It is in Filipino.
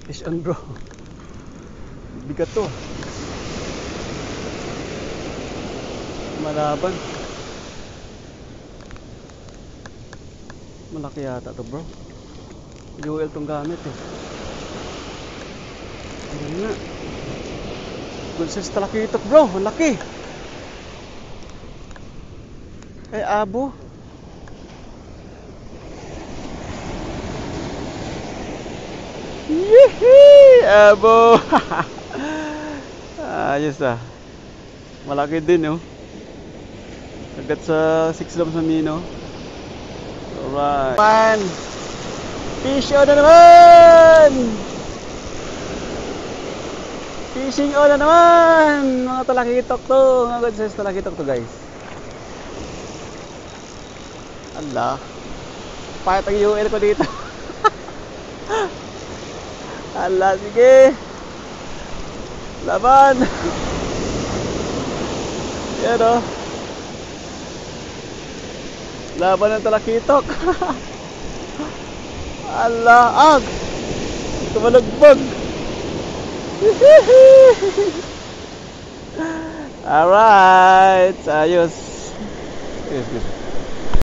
Fish on bro. Bigat to. Malaban. Malaki yata to bro. UL tong gamit eh. Ayun nga. Good size talakitok bro. Malaki. Ay abo. Yehey! Abo! Ayos ah. Malaki din oh. Agad sa 6 lam sa mino. Alright. Man! Fish on na naman! Fishing on na naman! Mga talakitok to. Mga good size talakitok to guys. Allah. Pahit ang UL ko dito. Allah, sige. Laban. Yan o. Laban ng talakitok. Allah, ag. Tumalagbag. Alright. Ayos. Ayos, good.